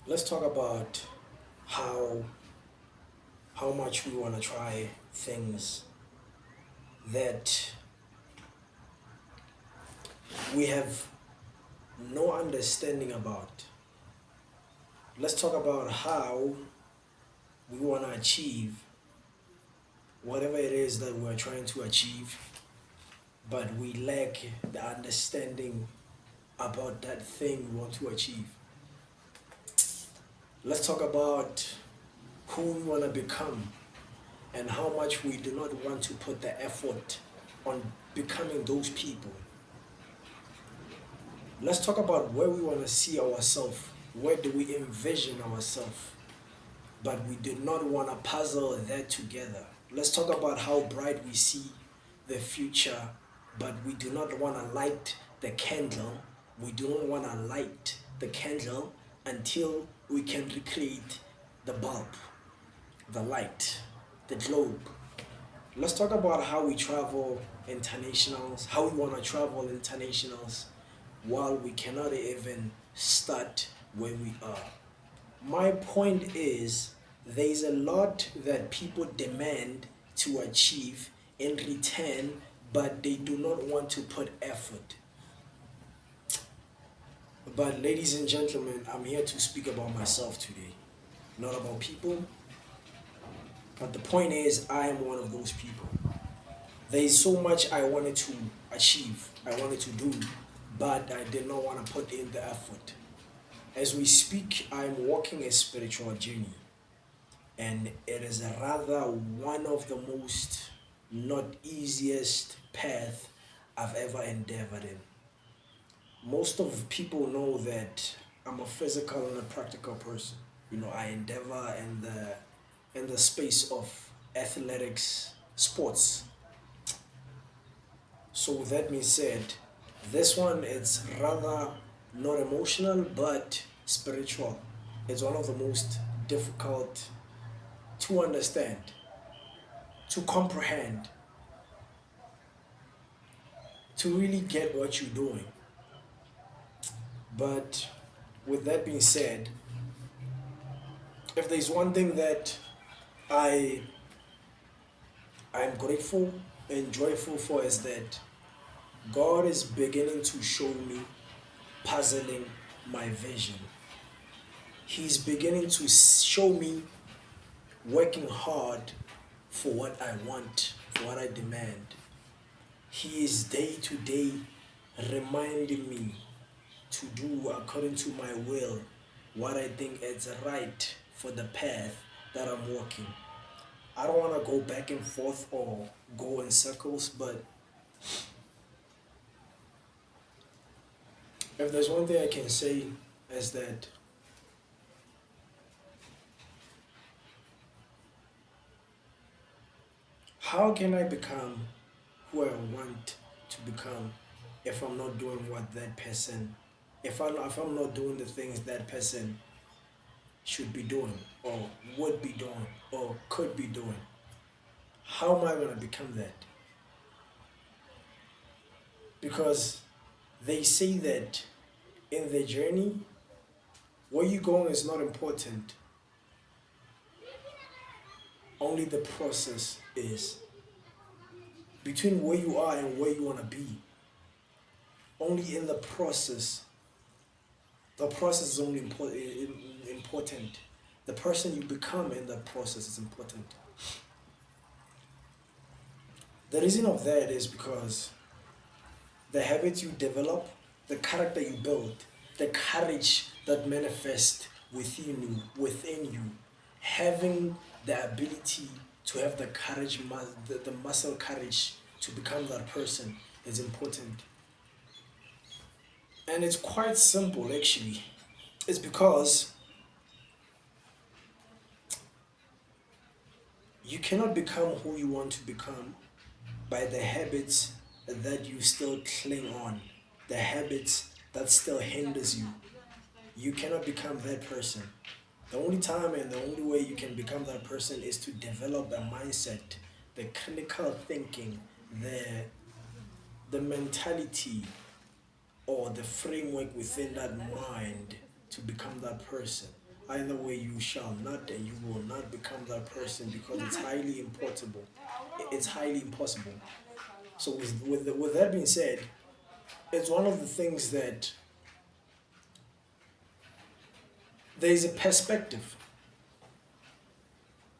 Let's talk about how how much we want to try things that we have no understanding about. Let's talk about how we want to achieve whatever it is that we're trying to achieve, but we lack the understanding about that thing we want to achieve. Let's talk about who we want to become and how much we do not want to put the effort on becoming those people. Let's talk about where we want to see ourselves. Where do we envision ourselves? But we do not want to puzzle that together. Let's talk about how bright we see the future, but we do not want to light the candle. We do not want to light the candle until we can recreate the bulb, the light, the globe. Let's talk about how we travel internationals, how we want to travel internationals while we cannot even start where we are. My point is, there's a lot that people demand to achieve in return, but they do not want to put effort. But, ladies and gentlemen, I'm here to speak about myself today, not about people. But the point is, I am one of those people. There is so much I wanted to achieve, I wanted to do, but I did not want to put in the effort. As we speak, I'm walking a spiritual journey, and it is a rather one of the most not easiest path I've ever endeavored in. Most of people know that I'm a physical and a practical person. I endeavor in the space of athletics, sports. So with that being said, this one is rather not emotional but spiritual. It's one of the most difficult to understand, to comprehend, to really get what you're doing. But with that being said, if there's one thing that I I'm grateful and joyful for is that God is beginning to show me puzzling my vision. He's beginning to show me working hard for what I want, for what I demand. He is day to day reminding me to do according to my will what I think is right for the path that I'm walking. I don't want to go back and forth or go in circles, but if there's one thing I can say is that how can I become who I want to become if I'm not doing what that person, if I'm not doing the things that person should be doing or would be doing or could be doing? How am I going to become that? Because they say that in the journey, where you're going is not important, only the process is. Between where you are and where you want to be, only in the process is only important. The person you become in that process is important. The reason of that is because the habits you develop, the character you build, the courage that manifests within you, having the ability to have the courage, the muscle courage to become that person is important. And it's quite simple actually. It's because you cannot become who you want to become by the habits that you still cling on, the habits that still hinders you. You cannot become that person. The only time and the only way you can become that person is to develop a mindset, the critical thinking, the mentality or the framework within that mind to become that person. Either way, you shall not and you will not become that person because it's highly impossible. It's highly impossible. So with that being said, it's one of the things that there is a perspective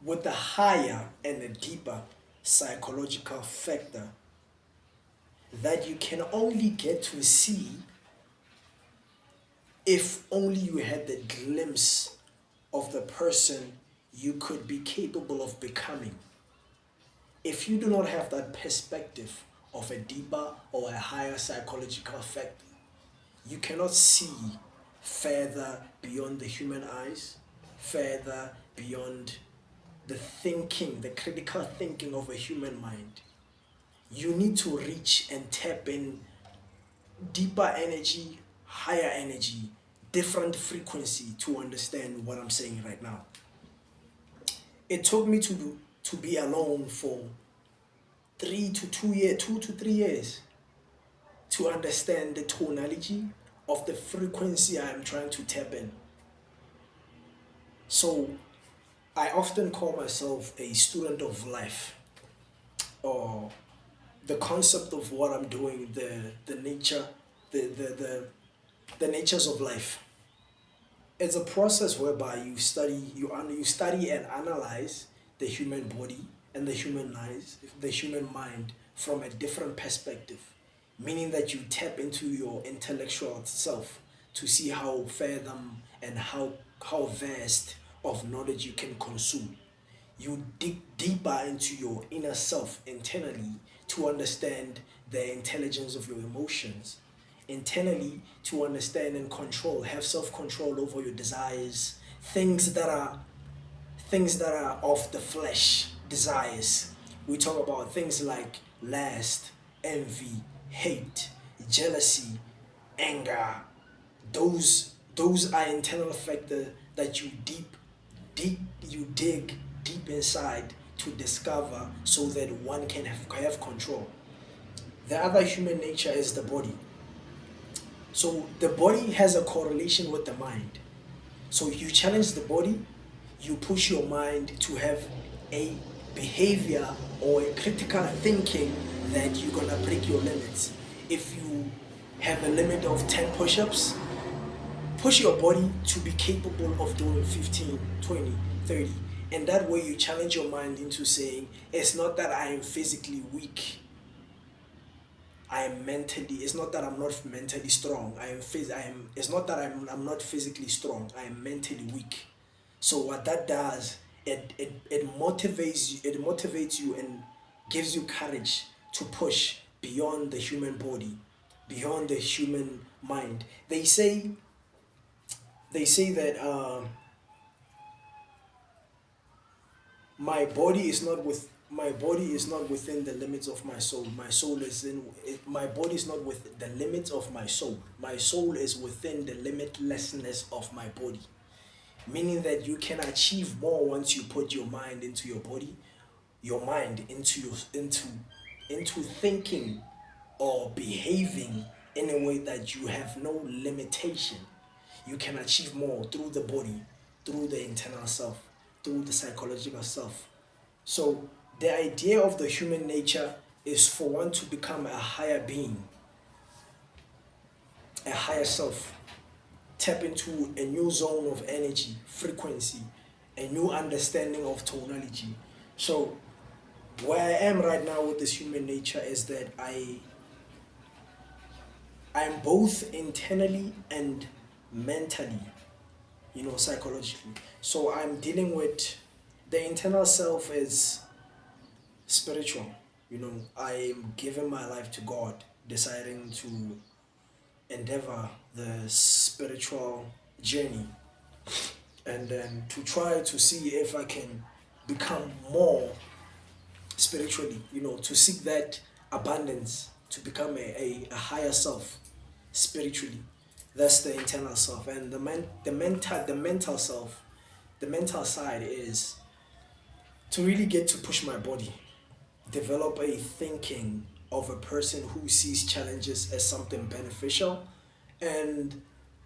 with a higher and a deeper psychological factor that you can only get to see if only you had the glimpse of the person you could be capable of becoming. If you do not have that perspective of a deeper or a higher psychological factor, you cannot see further beyond the human eyes, further beyond the thinking, the critical thinking of a human mind. You need to reach and tap in deeper energy, higher energy, different frequency to understand what I'm saying right now. It took me to be alone for 2 to 3 years to understand the tonality of the frequency I am trying to tap in. So I often call myself a student of life, or the concept of what I'm doing, the nature, the natures of life. It's a process whereby you study and analyze the human body and the human mind from a different perspective, meaning that you tap into your intellectual self to see how fathom and how vast of knowledge you can consume. You dig deeper into your inner self internally to understand the intelligence of your emotions, internally to understand and have self-control over your desires, things that are of the flesh, desires. We talk about things like lust, envy, hate, jealousy, anger. Those are internal factors that you dig deep inside to discover so that one can have control. The other human nature is the body. So the body has a correlation with the mind. So you challenge the body, you push your mind to have a behavior or a critical thinking that you're gonna break your limits. If you have a limit of 10 push-ups, push your body to be capable of doing 15, 20, 30. And that way you challenge your mind into saying, it's not that I am physically weak. It's not that I'm not mentally strong. It's not that I'm not physically strong. I am mentally weak. So what that does, it motivates you and gives you courage to push beyond the human body, beyond the human mind. They say that my body is not within the limits of my soul. My soul is in it, my body is not with the limits of my soul. My soul is within the limitlessness of my body, meaning that you can achieve more once you put your mind into your body, your mind into thinking or behaving in a way that you have no limitation. You can achieve more through the body, through the internal self, through the psychological self. So the idea of the human nature is for one to become a higher being, a higher self, tap into a new zone of energy, frequency, a new understanding of tonality. So where I am right now with this human nature is that I'm both internally and mentally, psychologically. So I'm dealing with the internal self is spiritual. I'm giving my life to God, deciding to endeavor the spiritual journey and then to try to see if I can become more spiritually, to seek that abundance, to become a higher self spiritually. That's the internal self. And the mental self, the mental side is to really get to push my body, develop a thinking of a person who sees challenges as something beneficial and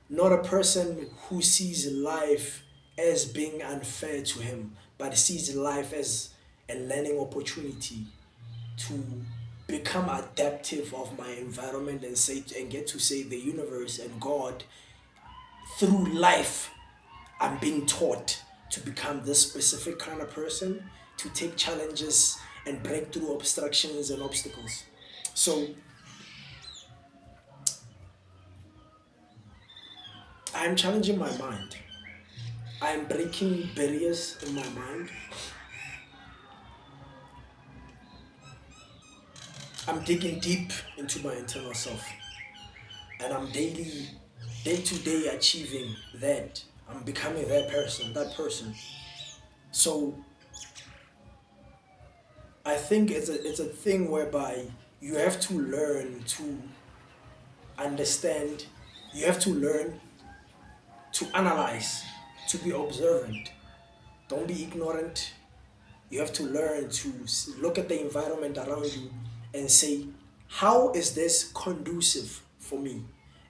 not a person who sees life as being unfair to him, but sees life as a learning opportunity to become adaptive of my environment and say and get to say the universe and God through life. I'm being taught to become this specific kind of person, to take challenges and break through obstructions and obstacles. So I'm challenging my mind. I'm breaking barriers in my mind. I'm digging deep into my internal self. And I'm day to day achieving that. I'm becoming that person. So I think it's a thing whereby you have to learn to understand, you have to learn to analyze, to be observant. Don't be ignorant. You have to learn to look at the environment around you and say, how is this conducive for me?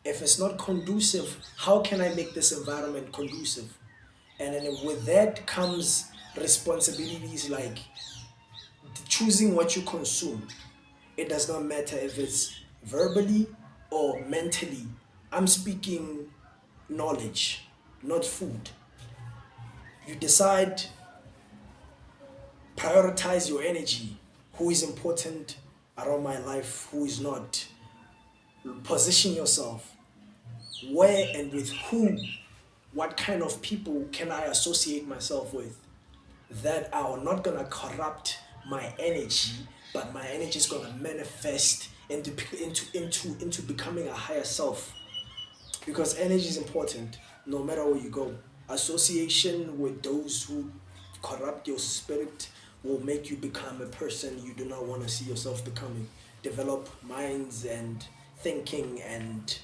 If it's not conducive, how can I make this environment conducive? And then with that comes responsibilities like choosing what you consume. It does not matter if it's verbally or mentally. I'm speaking knowledge, not food. You decide, prioritize your energy. Who is important around my life, who is not. Position yourself. Where and with who, what kind of people can I associate myself with that are not gonna corrupt my energy, but my energy is gonna manifest into becoming a higher self. Because energy is important no matter where you go. Association with those who corrupt your spirit will make you become a person you do not want to see yourself becoming. Develop minds and thinking and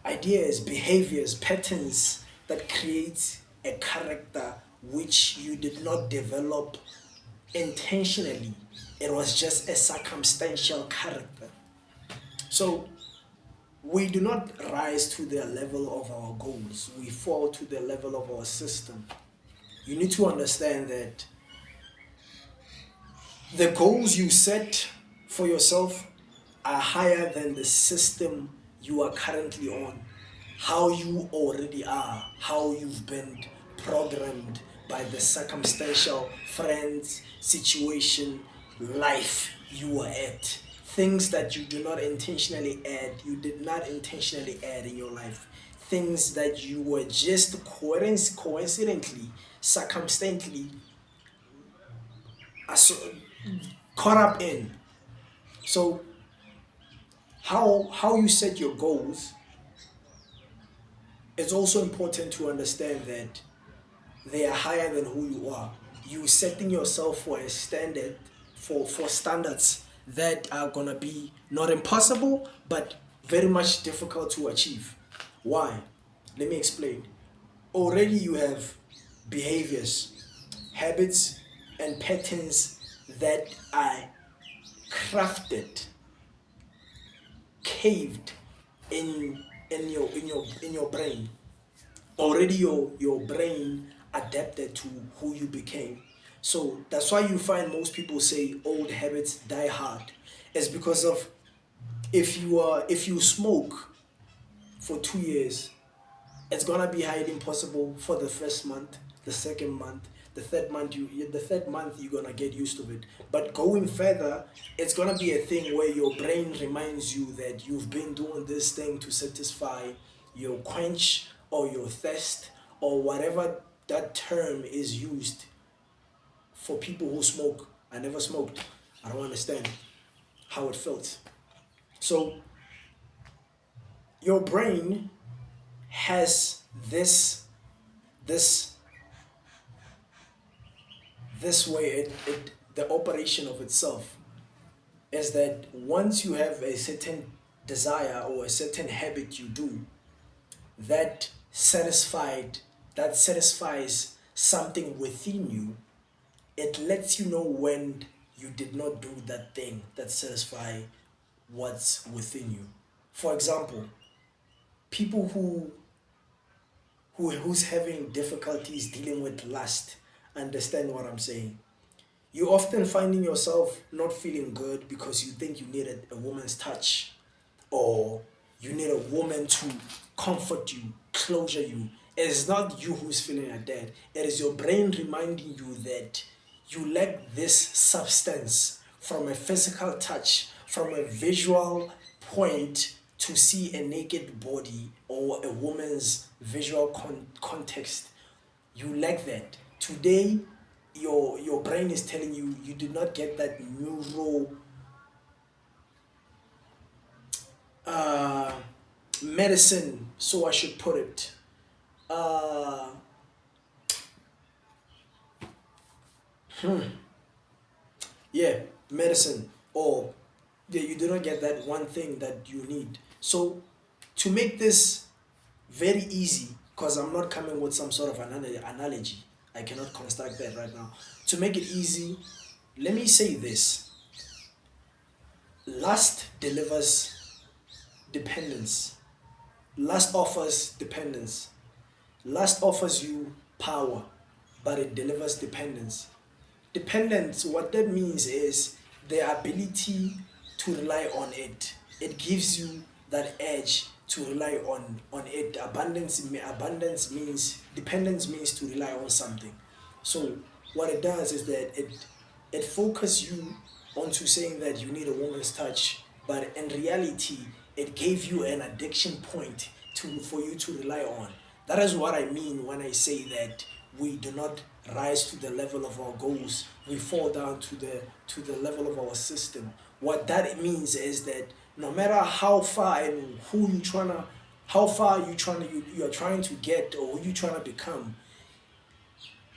ideas, behaviors, patterns that create a character which you did not develop intentionally. It was just a circumstantial character. So we do not rise to the level of our goals, we fall to the level of our system. You need to understand that the goals you set for yourself are higher than the system you are currently on. How you already are, how you've been programmed by the circumstantial friends, situation, life you are at. Things that you do not intentionally add, you did not intentionally add in your life. Things that you were just coincidentally, circumstantly caught up in. So how you set your goals, it's also important to understand that they are higher than who you are. You setting yourself for a standard, for standards that are gonna be not impossible but very much difficult to achieve. Why? Let me explain. Already you have behaviors, habits, and patterns that are crafted, caved in your brain. Already your brain adapted to who you became. So that's why you find most people say old habits die hard. It's because of, if you smoke for 2 years, it's gonna be highly impossible for the first month, the second month, the third month you're gonna get used to it. But going further, it's gonna be a thing where your brain reminds you that you've been doing this thing to satisfy your quench or your thirst or whatever that term is used for people who smoke. I never smoked. I don't understand how it felt. So your brain has this this way, the operation of itself is that once you have a certain desire or a certain habit you do that satisfies something within you, it lets you know when you did not do that thing that satisfy what's within you. For example, people who who's having difficulties dealing with lust understand what I'm saying. You often finding yourself not feeling good because you think you need a woman's touch, or you need a woman to comfort you, closure you. It is not you who's feeling like that. It is your brain reminding you that you lack this substance from a physical touch, from a visual point to see a naked body or a woman's visual context. You lack that. Today, your brain is telling you you did not get that neuro uh, medicine, so I should put it. Uh, yeah, medicine, or yeah, you do not get that one thing that you need. So, to make this very easy, because I'm not coming with some sort of analogy, I cannot construct that right now. To make it easy, let me say this: lust delivers dependence. Lust offers dependence. Lust offers you power, but it delivers dependence. Dependence, what that means is the ability to rely on it. It gives you that edge to rely on it. Abundance means, dependence means to rely on something. So what it does is that it focuses you onto saying that you need a woman's touch, but in reality, it gave you an addiction point to for you to rely on. That is what I mean when I say that we do not rise to the level of our goals. We fall down to the level of our system. What that means is that no matter how far and who you trying to, how far you are trying to get, or who you trying to become,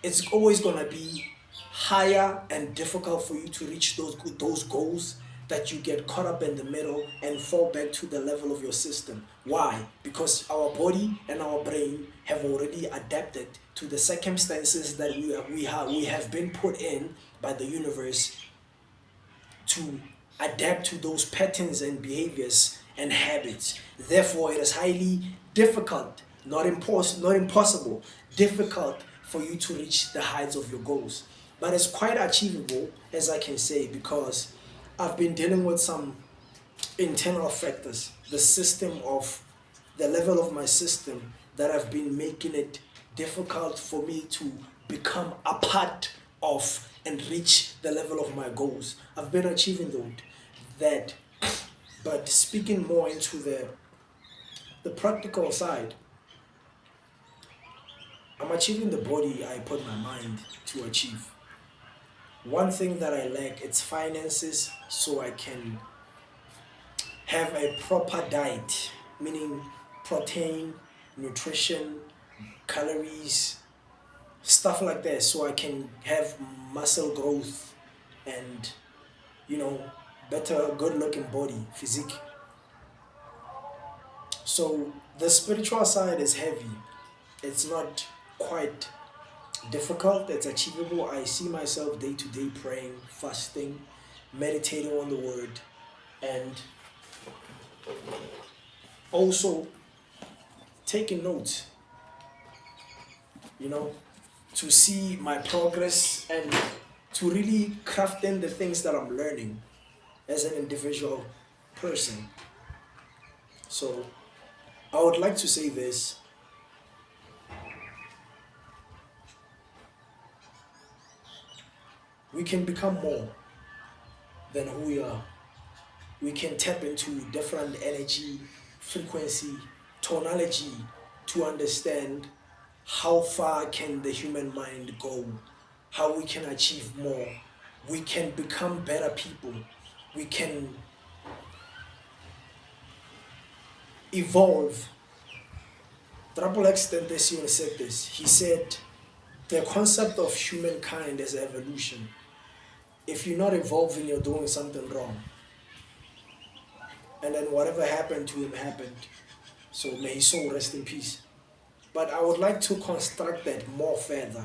it's always going to be higher and difficult for you to reach those goals, that you get caught up in the middle and fall back to the level of your system. Why? Because our body and our brain have already adapted to the circumstances that we have been put in by the universe to adapt to those patterns and behaviors and habits. Therefore, it is highly difficult, not impossible, difficult for you to reach the heights of your goals. But it's quite achievable, as I can say, because I've been dealing with some internal factors, the system of the level of my system that have been making it difficult for me to become a part of and reach the level of my goals. I've been achieving that, but speaking more into the practical side, I'm achieving the body I put my mind to achieve. One thing that I lack, it's finances, so I can have a proper diet, meaning protein, nutrition, calories, stuff like that, so I can have muscle growth and, you know, better, good looking body, physique. So the spiritual side is heavy. It's not quite difficult, it's achievable. I see myself day to day praying, fasting, meditating on the word, and also taking notes, you know, to see my progress and to really craft in the things that I'm learning as an individual person. So I would like to say this: we can become more than who we are. We can tap into different energy, frequency, tonality to understand how far can the human mind go, how we can achieve more. We can become better people. We can evolve. Triple X Tentacion said this. He said, the concept of humankind is evolution. If you're not evolving, you're doing something wrong. And then whatever happened to him happened. So may his soul rest in peace. But I would like to construct that more further.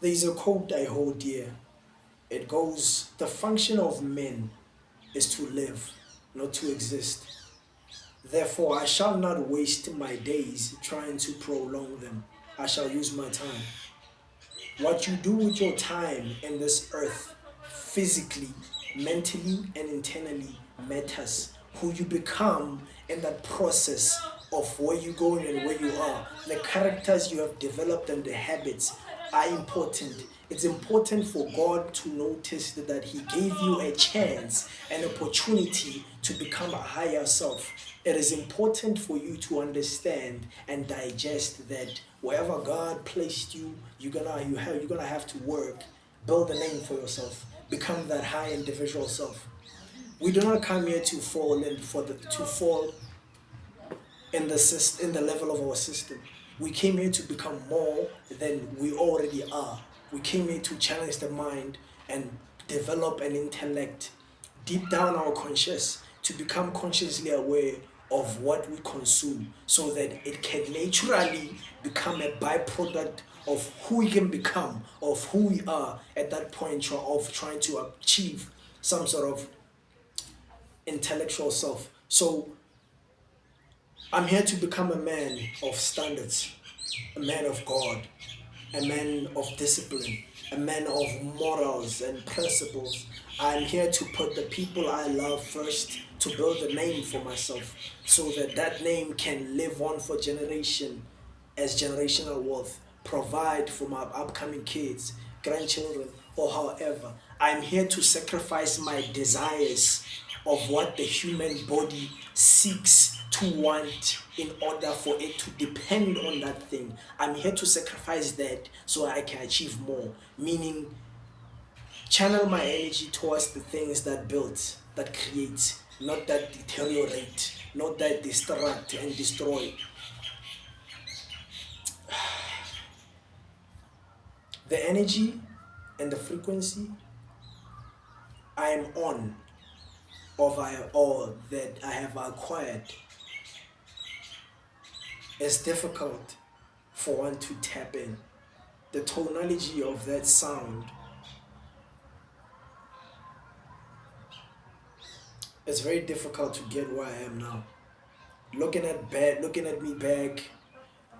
There is a quote I hold dear. It goes, the function of men is to live, not to exist. Therefore, I shall not waste my days trying to prolong them. I shall use my time. What you do with your time in this earth, physically, mentally, and internally, matters. Who you become in that process of where you're going and where you are, the characters you have developed and the habits are important. It's important for God to notice that He gave you a chance, an opportunity to become a higher self. It is important for you to understand and digest that wherever God placed you, you're gonna have to work, build a name for yourself, become that high individual self. We do not come here to fall in the level of our system. We came here to become more than we already are. We came here to challenge the mind and develop an intellect deep down our conscious, to become consciously aware of what we consume so that it can naturally become a byproduct of who we can become, of who we are at that point of trying to achieve some sort of intellectual self. So I'm here to become a man of standards, a man of God, a man of discipline, a man of morals and principles. I'm here to put the people I love first, to build a name for myself so that that name can live on for generation as generational wealth, provide for my upcoming kids, grandchildren, or however. I'm here to sacrifice my desires of what the human body seeks to want in order for it to depend on that thing. I'm here to sacrifice that so I can achieve more, meaning channel my energy towards the things that build, that create, not that deteriorate, not that distract and destroy. The energy and the frequency I am on, or that I have acquired, is difficult for one to tap in. The tonality of that sound is very difficult to get where I am now. Looking at me back,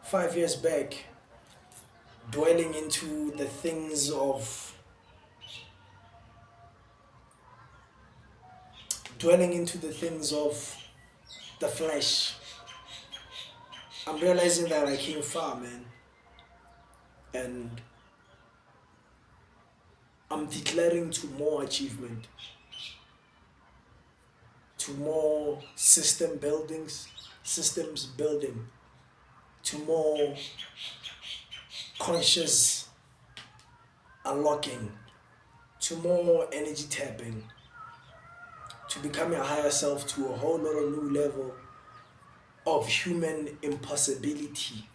5 years back, dwelling into the things of the flesh. I'm realizing that I came far, man. And I'm declaring to more achievement, to more systems building, to more conscious unlocking, to more energy tapping, to becoming a higher self, to a whole lot of new level of human impossibility.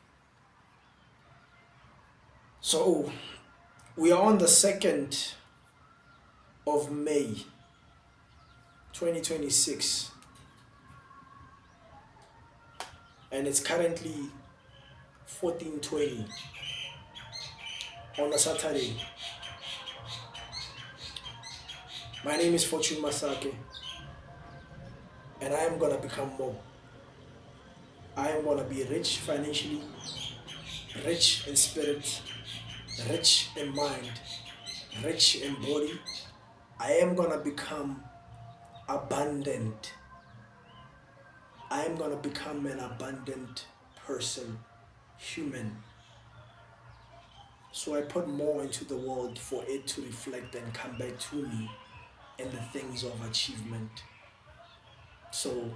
So we are on the 2nd of May 2026, and it's currently 14:20 on a Saturday. My name is Fortune Masake, and I am gonna become more. I am gonna be rich financially, rich in spirit, rich in mind, rich in body. I am gonna become abundant. I am gonna become an abundant person, human. So I put more into the world for it to reflect and come back to me in the things of achievement. So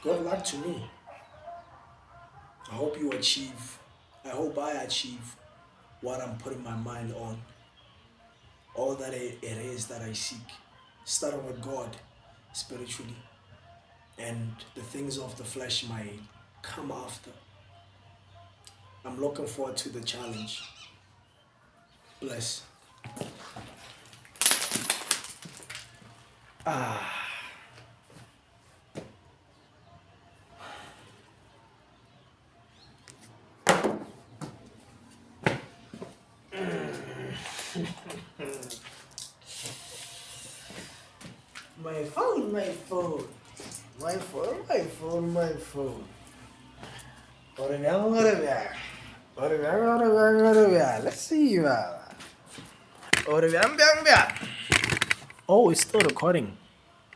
good luck to me. I hope you achieve. I hope I achieve what I'm putting my mind on. All that it is that I seek. Starting with God spiritually. And the things of the flesh might come after. I'm looking forward to the challenge. Bless. My phone. my phone. My phone, my phone, my phone. Let's see. Oh, it's still recording.